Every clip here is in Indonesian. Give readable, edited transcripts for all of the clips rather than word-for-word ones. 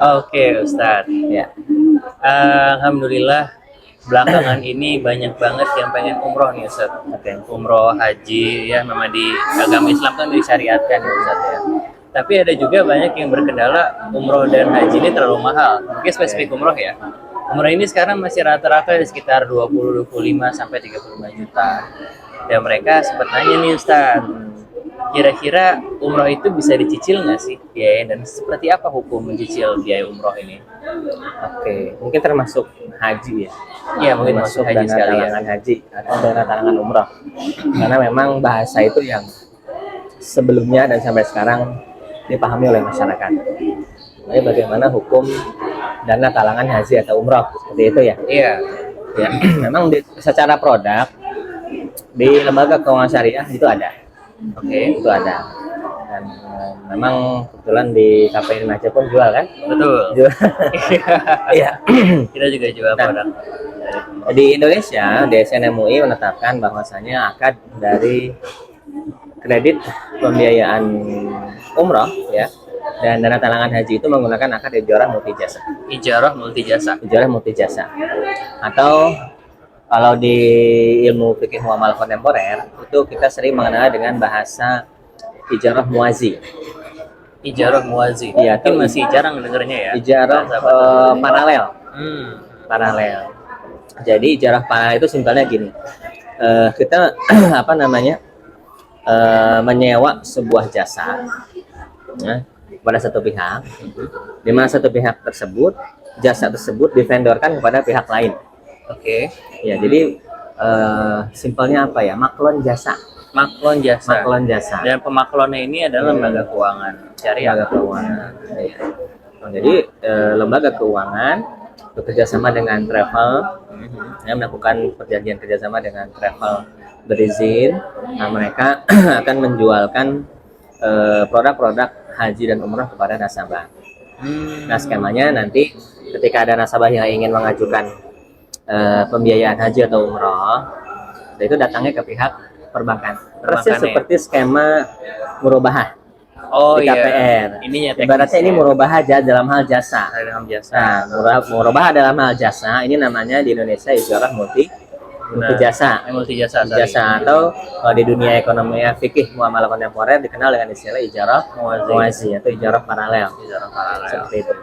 Oke, Ustadz. Ya. Alhamdulillah belakangan ini banyak banget yang pengen umroh nih Ustadz. Oke. Umroh, haji, ya memang di agama Islam kan disyariatkan ya Ustadz ya. Tapi ada juga banyak yang berkendala umroh dan haji ini terlalu mahal. Mungkin spesifik umroh ya. Umroh ini sekarang masih rata-rata di sekitar 20, 25 sampai 35 juta. Dan mereka sempat nanya nih Ustadz, kira-kira umroh itu bisa dicicil nggak sih biaya, dan seperti apa hukum mencicil biaya umroh ini? Oke, mungkin termasuk haji ya. Iya, mungkin Termasuk masuk haji dana sekali ya. talangan haji atau dana talangan umroh. Karena memang bahasa itu yang sebelumnya dan sampai sekarang dipahami oleh masyarakat. Jadi bagaimana hukum dana talangan haji atau umroh seperti itu ya. Iya, Ya, memang secara produk di lembaga keuangan syariah itu ada. Oke, itu ada. Dan memang kebetulan di KPI Remaja pun jual kan? betul. Jual. Iya. Kita juga jual produk. Di Indonesia, DSN MUI menetapkan bahwasanya akad dari kredit pembiayaan umroh ya dan dana talangan haji itu menggunakan akad ijarah multijasa. Ijarah multijasa. Ijarah multijasa. Atau kalau di ilmu fikih muamalah kontemporer itu kita sering mengenal dengan bahasa ijarah muazi. Ijarah muazi. Iya, Mungkin atau masih jarang dengernya ya. Ijarah paralel. Paralel. Jadi ijarah paralel itu simpelnya gini. Kita apa namanya? Menyewa sebuah jasa ya, pada satu pihak, di mana satu pihak tersebut jasa tersebut divendorkan kepada pihak lain. Oke. Ya, jadi simpelnya apa ya? Maklon jasa. Maklon jasa. Maklon jasa. Dan pemaklonnya ini adalah lembaga keuangan syariah. Lembaga keuangan. Ya. Jadi lembaga keuangan bekerja sama dengan travel, ya, melakukan perjanjian kerjasama dengan travel berizin. Nah, mereka akan menjualkan produk-produk haji dan umroh kepada nasabah. Nah, skemanya nanti ketika ada nasabah yang ingin mengajukan pembiayaan haji atau umroh, itu datangnya ke pihak perbankan. Persis seperti skema murabahah di KPR. Iya. Ininya Ibaratnya ini murabahah dalam hal jasa. dalam jasa. Nah, murabahah dalam hal jasa ini namanya di Indonesia ijarah multijasa. Multijasa. Jasa atau di dunia ekonomi fikih muamalah kontemporer dikenal dengan istilah ijarah muazi atau ijarah paralel. Ijarah paralel. Seperti itu.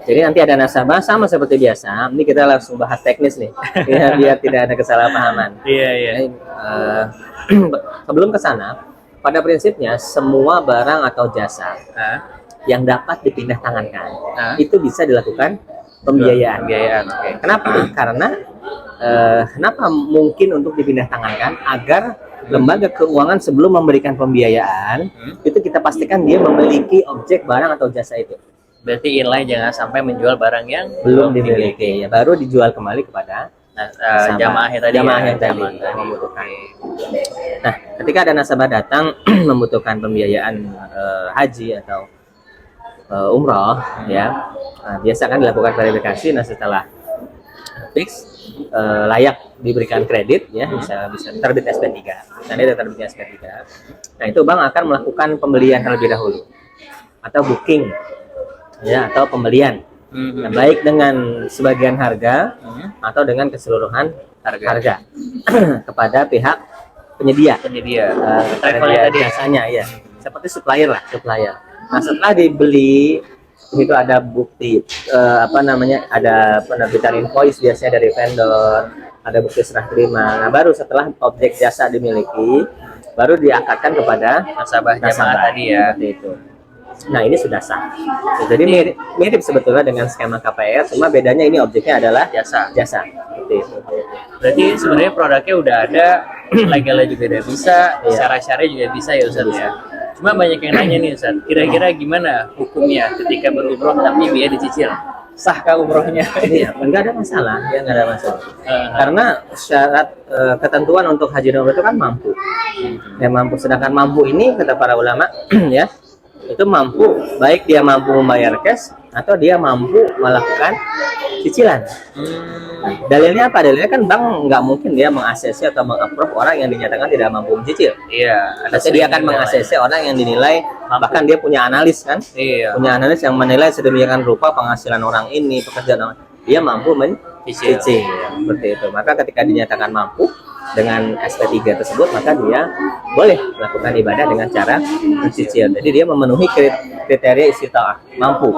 Jadi nanti ada nasabah sama seperti biasa. Ini kita langsung bahas teknis nih, ya, biar tidak ada kesalahpahaman. Iya. Sebelum ke sana, pada prinsipnya semua barang atau jasa yang dapat dipindah tangankan itu bisa dilakukan pembiayaan. Oke. Kenapa? Karena kenapa mungkin untuk dipindah tangankan? Agar lembaga keuangan sebelum memberikan pembiayaan itu kita pastikan dia memiliki objek barang atau jasa itu. Berarti inline jangan sampai menjual barang yang belum dimiliki, ya, baru dijual kembali kepada jamaah yang tadi. Membutuhkan. Nah, ketika ada nasabah datang membutuhkan pembiayaan haji atau umroh, ya, biasa kan dilakukan verifikasi. Nah, setelah fix layak diberikan kredit, ya, bisa terbit SP3. Nanti ada terbitnya SP3. Nah, itu bank akan melakukan pembelian terlebih dahulu atau booking, ya, atau pembelian. Nah, baik dengan sebagian harga atau dengan keseluruhan harga kepada pihak penyedia tadi jasanya, ya, seperti supplier. Nah, setelah dibeli itu ada bukti ada penerbitan invoice biasanya dari vendor, ada bukti serah terima. Nah, baru setelah objek jasa dimiliki baru diakadkan kepada nasabah tadi ya. Seperti itu. Nah, ini sudah sah. Jadi mirip sebetulnya dengan skema KPR, cuma bedanya ini objeknya adalah jasa. Seperti itu. Berarti sebenarnya produknya udah ada, legalnya juga udah bisa, syarat-syaratnya juga bisa ya Ustaz ya. Cuma banyak yang nanya nih Ustaz, kira-kira gimana hukumnya ketika berumroh tapi biaya dicicil? Sahkah umrohnya? Iya, enggak ada masalah, ya, enggak ada masalah. Karena syarat ketentuan untuk haji dan umroh itu kan mampu. Ya, mampu. Sedangkan mampu ini kata para ulama ya, itu mampu, baik dia mampu membayar cash atau dia mampu melakukan cicilan. Dalilnya apa? Dalilnya kan bank nggak mungkin dia meng-ACC atau meng-approve orang yang dinyatakan tidak mampu mencicil. Iya. Pasti dia akan meng-ACC orang yang dinilai Bahkan dia punya analis kan, Iya. punya analis yang menilai sedemikian rupa penghasilan orang ini, pekerjaan orang, dia mampu Cicil. mencicil seperti itu. Maka ketika dinyatakan mampu dengan SP3 tersebut, maka dia boleh melakukan ibadah dengan cara mencicil. Jadi dia memenuhi kriteria istitaah, mampu.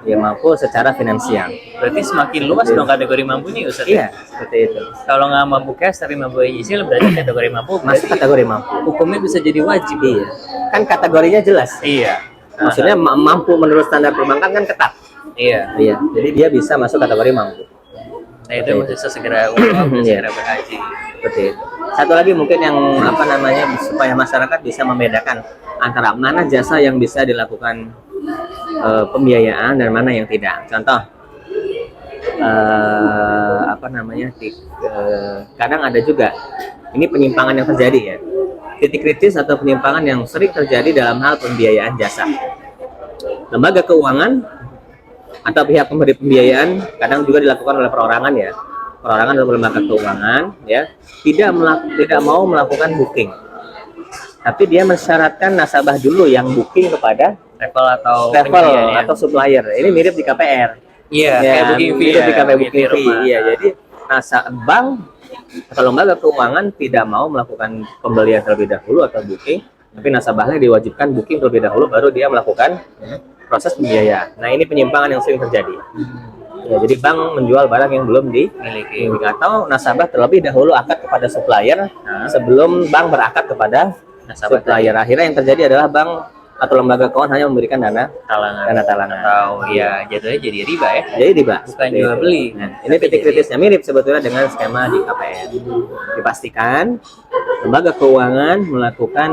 Dia mampu secara finansial. Berarti semakin luas dong kategori mampu nih Ustaz. Iya, seperti itu. Kalau nggak mampu cash tapi mampu nyicil berarti kategori mampu. Masih Berarti kategori mampu. hukumnya bisa jadi wajib. Iya. Kan kategorinya jelas. Iya. Maksudnya mampu menurut standar perbankan kan ketat. Iya. Iya. Jadi dia bisa masuk kategori mampu. Nah itu bisa segera umroh, bisa Iya. segera berhaji. Seperti itu. Satu lagi mungkin yang apa namanya supaya masyarakat bisa membedakan antara mana jasa yang bisa dilakukan pembiayaan dan mana yang tidak. Contoh, apa namanya? Kadang ada juga ini penyimpangan yang terjadi ya. Titik kritis atau penyimpangan yang sering terjadi dalam hal pembiayaan jasa. Lembaga keuangan atau pihak pemberi pembiayaan kadang juga dilakukan oleh perorangan ya. Perorangan atau lembaga keuangan ya tidak mau melakukan booking. Tapi dia mensyaratkan nasabah dulu yang booking kepada Travel atau travel penyedia, ya? atau supplier. Ini mirip di KPR. Iya, Ya, kayak booking fee mirip ya, di KPR booking fee. rumah. Iya, jadi bank atau lembaga keuangan tidak mau melakukan pembelian terlebih dahulu atau booking, tapi nasabahnya diwajibkan booking terlebih dahulu baru dia melakukan proses pembiayaan. Nah, ini penyimpangan yang sering terjadi. Ya, jadi bank menjual barang yang belum Miliki. dimiliki atau nasabah terlebih dahulu akad kepada supplier sebelum bank berakad kepada Nasabah supplier. Akhirnya yang terjadi adalah bank atau lembaga keuangan hanya memberikan dana talangan. Atau ya jatuhnya jadi riba ya. jadi tiba Bukan jual beli. Nah, ini titik kritisnya mirip sebetulnya dengan skema di KPR. Dipastikan lembaga keuangan melakukan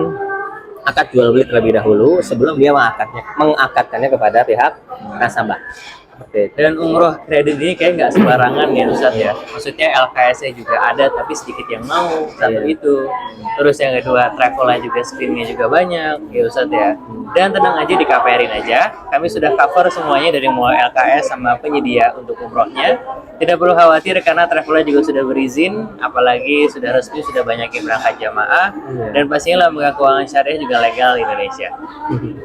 akad jual beli terlebih dahulu sebelum dia mengakadkannya kepada pihak nasabah. Seperti itu. Dan umroh kredit ini kayak nggak sembarangan ya Ustaz ya. Maksudnya LKS-nya juga ada tapi sedikit yang mau satu Iya. itu. Terus yang kedua travelnya juga screennya juga banyak ya Ustaz ya. Dan tenang aja di KPR-in aja. Kami sudah cover semuanya dari mulai LKS sama penyedia untuk umrohnya. Tidak perlu khawatir karena travelnya juga sudah berizin, apalagi sudah resmi sudah banyak yang berangkat jamaah dan pastinya lembaga keuangan syariah juga legal di Indonesia.